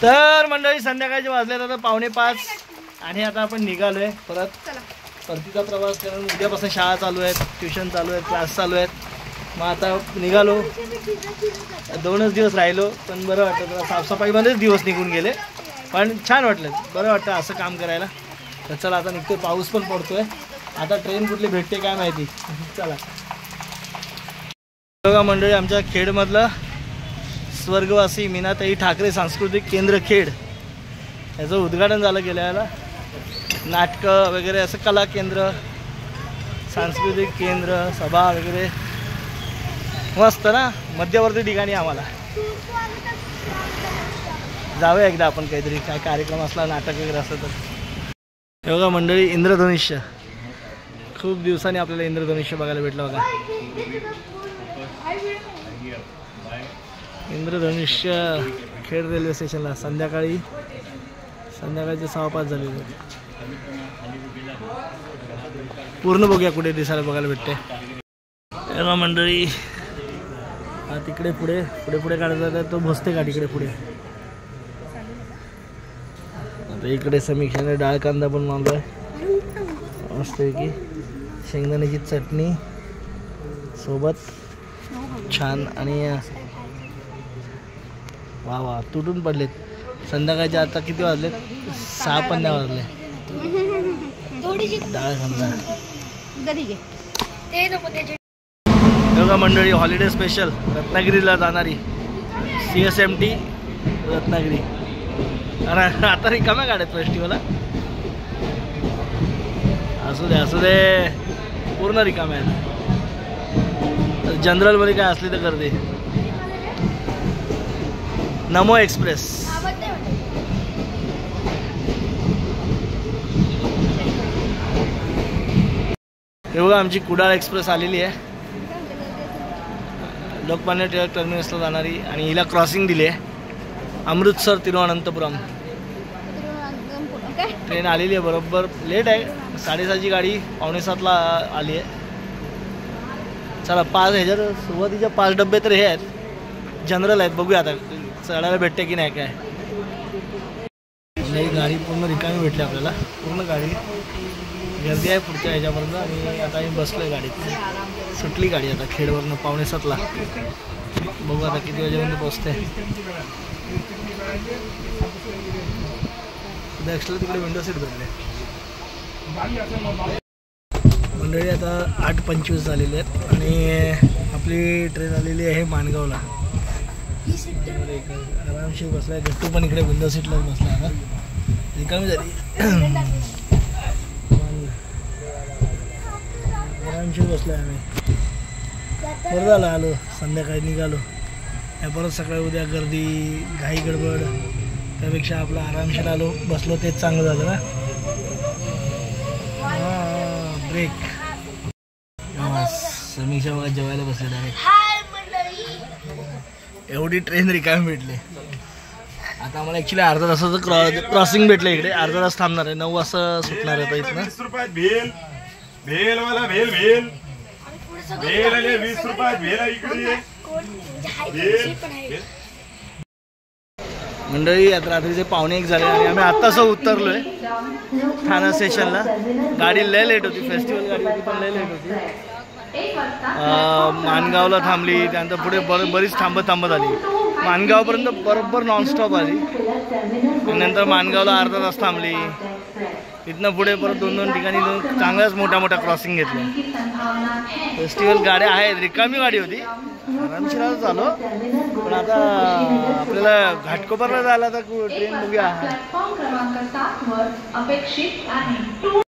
तर मंडळी संध्याकाळचे वाजलेत आता 4:45 आणि आता आपण निघालोय परत परतीचा प्रवास करून. उद्यापासून शाळा चालू आहेत, ट्युशन चालू आहेत, क्लास चालू आहेत. मग आता निघालो. 2च दिवस राहिलो पण बरं वाटतं. साफसफाईमध्येच दिवस निघून गेले पण छान वाटलं, बरं वाटतं असं काम करायला. तर चला आता निघतोय. पाऊस पण पडतोय. आता ट्रेन कुठली भेटते काय माहिती. चला बघा मंडळी, आमच्या खेडमधलं स्वर्गवासी मीनाताई ठाकरे सांस्कृतिक केंद्र खेड याचं उद्घाटन झालं गेल्याला. नाटकं वगैरे असं कला केंद्र, सांस्कृतिक केंद्र, सभा वगैरे मस्त ना. मध्यवर्ती ठिकाणी आम्हाला जाऊया एकदा आपण. काहीतरी काय कार्यक्रम असला, नाटक वगैरे असलं तर. हे बघा मंडळी, इंद्रधनुष्य. खूप दिवसांनी आपल्याला इंद्रधनुष्य बघायला भेटलं बघा. इंद्रधनुष्य खेड रेल्वे स्टेशनला संध्याकाळचे 6:05 झालेले. पूर्ण बघूया कुठे दिसायला बघायला भेटते. हे बघा मंडळी, हा तिकडे पुढे काढत जातात तो भोसते का तिकडे पुढे. आता इकडे समीक्षाने डाळ कांदा पण मारलाय मस्तपैकी. शेंगदाण्याची चटणी सोबत छान. आणि वा वा तुटून पडलेत. संध्याकाळचे आता किती वाजलेत? 6:15 वाजले. डाळ कांदा बघा मंडळी, हॉलिडे स्पेशल रत्नागिरीला जाणारी CSMT रत्नागिरी. अरे आता रिकाम्या गाड्यात फेस्टिवल. असू दे पूर्ण रिकाम्या आहेत. जनरलमध्ये काय असली तर गर्दी. नमो एक्सप्रेस. हे बघा आमची कुडाळ एक्सप्रेस आलेली आहे. लोकमान्य टिळक टर्मिनसला जाणारी. आणि हिला क्रॉसिंग दिली आहे. अमृतसर तिरुवनंतपुरम ट्रेन आलेली आहे. बरोबर लेट आहे. 6:30ची गाडी 6:45ला आली आहे. चला 5 ह्याच्यात सुरुवातीच्या 5 डबे तर हे आहेत, जनरल आहेत. बघूया आता चढायला भेटते की नाही काय. नाही गाडी पूर्ण रिकामी भेटली आपल्याला. पूर्ण गाडी गर्दी आहे पुढच्या ह्याच्यापर्यंत. आणि आता मी बसलो आहे गाडीत. सुटली गाडी आता खेडवरनं 6:45ला. बघू आता किती वाजेपर्यंत पोचते. एक्स्ट्रा तिकडे विंडो सीट भेटले. मंडळी आता 8:25 झालेले आहेत आणि आपली ट्रेन आलेली आहे माणगावला. आरामशीर बसलाय. गट्टू पण इकडे विंडो सीटला बसला आहे. रिकामी झाली. आरामशीर बसलाय आम्ही. बरं झालं आलो. संध्याकाळी निघालो. परत सकाळी उद्या गर्दी घाई गडबड त्यापेक्षा आपलं आरामशीर आलो बसलो तेच चांगलं झालं ना. ब्रेक. समीक्षा बघा जेवायला बसले डायरेक्ट. एवढी ट्रेन रिकामी भेटले. आता आम्हाला ॲक्च्युली अर्धा तासाचं क्रॉसिंग भेटलं इकडे. अर्धा तास थांबणार आहे. 9 वाजता सुटणार आहे इथनं. 20 रुपयात भेल. भेलवाला भेल भेल भेल आले 20 रुपयात भेल इकडे. मंडळी आता रात्रीचे 1:45 झाले आणि आम्ही आत्ताच उतरलोय ठाणा स्टेशनला. गाडी लय लेट होती. फेस्टिवल गाडी होती पण लय लेट होती. माणगावला थांबली. त्यानंतर पुढे बरीच थांबत आली. माणगावपर्यंत बरोबर नॉनस्टॉप आली. नंतर माणगावला अर्धा तास थांबली. इथनं पुढे परत 2-2 ठिकाणी चांगल्याच मोठ्या क्रॉसिंग घेतल्या. फेस्टिवल गाड्या आहेत. रिकामी गाडी होती. आरामशीर झालो. पण आता आपल्याला घाटकोपरला जायला तर ट्रेन बघूया.